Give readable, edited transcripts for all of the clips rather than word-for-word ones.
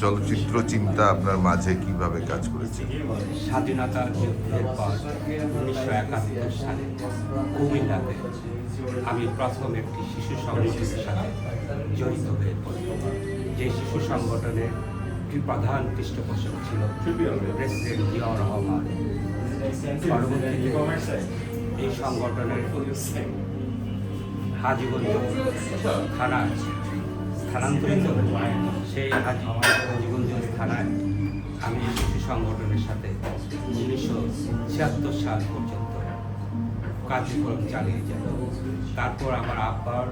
চলচ্চিত্র চিন্তা আপনার মাঝে কিভাবে কাজ করেছে? স্বাধীনতা যুদ্ধের পর 1971 সালে কুমিল্লাতে আমি প্রথম একটি শিশু সংগঠনের সাথে জড়িত হয়ে পড়ি। যে শিশু সংগঠনের একটি প্রধান পৃষ্ঠপোষক ছিল প্রেসিডেন্ট জিয়াউর রহমান। পরবর্তীতে এই সংগঠনের হাজীগঞ্জ থানায় স্থানান্তরিত হয়ে সেই হাজীগঞ্জ থানায় আমি শিশু সংগঠনের সাথে 1976 সাল পর্যন্ত কার্যক্রম চালিয়ে যাই। তারপর আমার আব্বার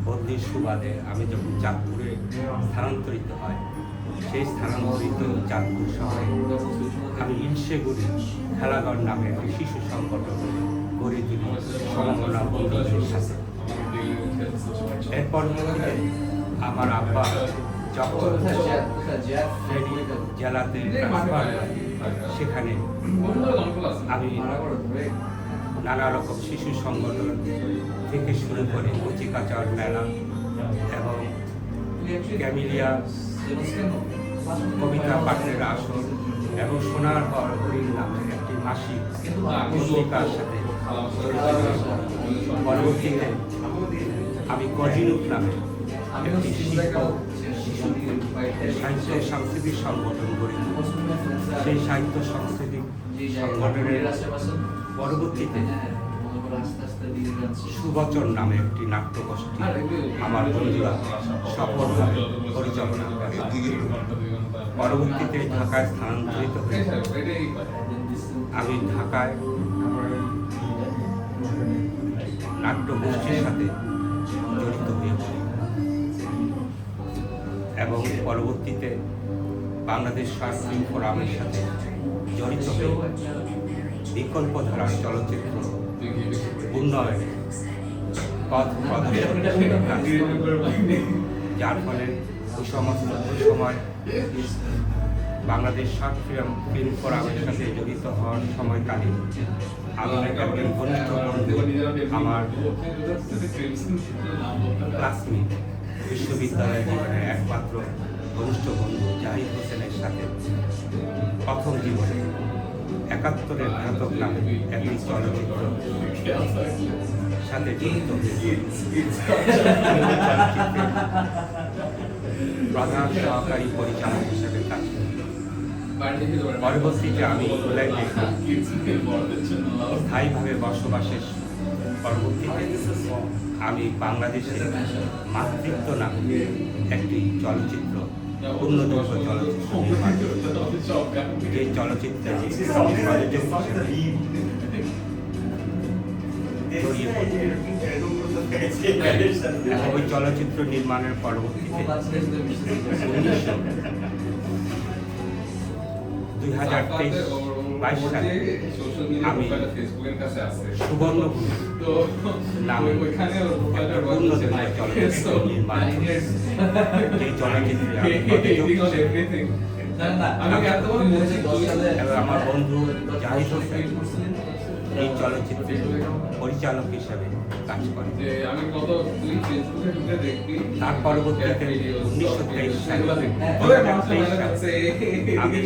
বদলির সুবাদে আমি যখন চাঁদপুরে স্থানান্তরিত হয়, সেই স্থানান্তরিত চাঁদপুর শহরে আমি ইনসেগুড়ি খেলাঘর নামে একটি শিশু সংগঠন গড়ে তুলি সমমনা বন্ধুদের সাথে। এরপর আমার আব্বা যখন জেলাতে ট্রান্সফার হয়, সেখানে আমি নানা রকম শিশু সংগঠন থেকে শুরু করে কচিকাচার মেলা এবং ক্যামিলিয়া কবিতা পাঠের আসর এবং সোনার ঘর হরিণ নামে একটি মাসিক পত্রিকার সাথে পরবর্তীতে আমি কজিনুক নামে একটি সাহিত্য সাংস্কৃতিক সংগঠন গড়ি। সেই সাহিত্য সাংস্কৃতিক সংগঠনের পরবর্তীতে সুবচন নামে একটি নাট্যগোষ্ঠী আমার বন্ধুরা সফলভাবে পরিচালনা করে। পরবর্তীতে ঢাকায় স্থানান্তরিত হয়ে আমি ঢাকায় নাট্যগোষ্ঠীর সাথে জড়িত হয়ে পড়ি এবং পরবর্তীতে বাংলাদেশ সাংস্কৃতিক ফোরামের সাথে জড়িত হয়ে বিকল্প ধারার চলচ্চিত্র উন্নয়নে পথ প্রদর্শন, যার ফলে ওই সময় বাংলাদেশ শর্ট ফিল্ম ফোরামের সাথে জড়িত হওয়ার সময়কালীন আমার একজন ঘনিষ্ঠ বন্ধু, আমার ক্লাসমেট, বিশ্ববিদ্যালয় জীবনের একমাত্র ঘনিষ্ঠ বন্ধু জাহিদ হোসেনের সাথে প্রথম জীবনে 71-এর ঘাতক নামে একটি চলচ্চিত্র সাথে জড়িত হয়ে প্রধান সহকারী পরিচালক হিসেবে কাজ করি। পরবর্তীতে আমি ইংল্যান্ডে স্থায়ীভাবে বসবাসের পরবর্তীতে আমি বাংলাদেশে মাতৃত্ব নামে একটি চলচ্চিত্র পূর্ণদৈর্ঘ্য চলচ্চিত্র নির্মাণ করি। যে চলচ্চিত্রে আমি প্রযোজক হিসেবে জড়িয়ে পড়ি। ওই চলচ্চিত্র নির্মাণের পরবর্তীতে 2023-22 সালে আমি সুবর্ণভূমি নামে একটা পূর্ণদৈর্ঘ্য চলচ্চিত্র নির্মাণ করি। এই চলচ্চিত্রে আমি প্রযোজক হিসেবে এবং আমার বন্ধু জাহিদ হোসেন এই চলচ্চিত্রে পরিচালক হিসেবে কাজ করে। তার পরবর্তীতে 1923 সালে আমি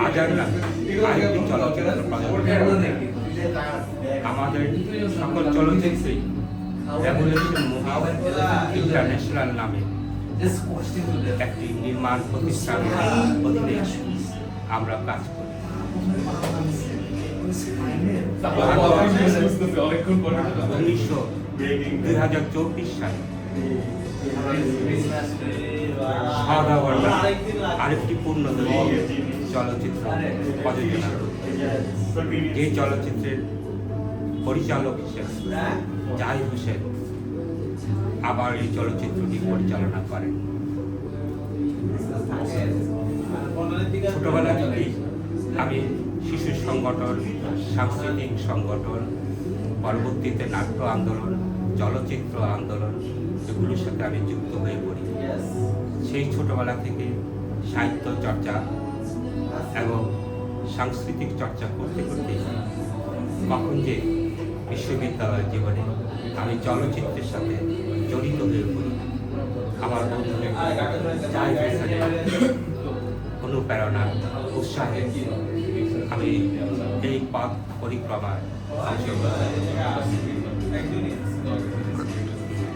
আজার নামে আরেকটি চলচ্চিত্র আমাদের সকল চলচ্চিত্রে রেভলিউশন মুভি ইন্টারন্যাশনাল নামে একটি নির্মাণ প্রতিষ্ঠানের অধীনে আমরা কাজ করি। 2024 সালে আরেকটি পূর্ণদৈর্ঘ্য চলচ্চিত্র প্রযোজনা করি। যে চলচ্চিত্রের পরিচালক হিসেবে জাহিদ হোসেন আবার এই চলচ্চিত্রটি পরিচালনা করেন। ছোটবেলা থেকেই আমি শিশু সংগঠন, সাংস্কৃতিক সংগঠন, পরবর্তীতে নাট্য আন্দোলন, চলচ্চিত্র আন্দোলন, এগুলোর সাথে আমি যুক্ত হয়ে পড়ি। সেই ছোটবেলা থেকে সাহিত্য চর্চা এবং সাংস্কৃতিক চর্চা করতে করতে কখন যে বিশ্ববিদ্যালয় জীবনে আমি চলচ্চিত্রের সাথে জড়িত হয়ে পড়ি। আমার বন্ধুদের যাই অনুপ্রেরণা উৎসাহে আমি এই পথ পরিক্রমায় অংশগ্রহণ করি।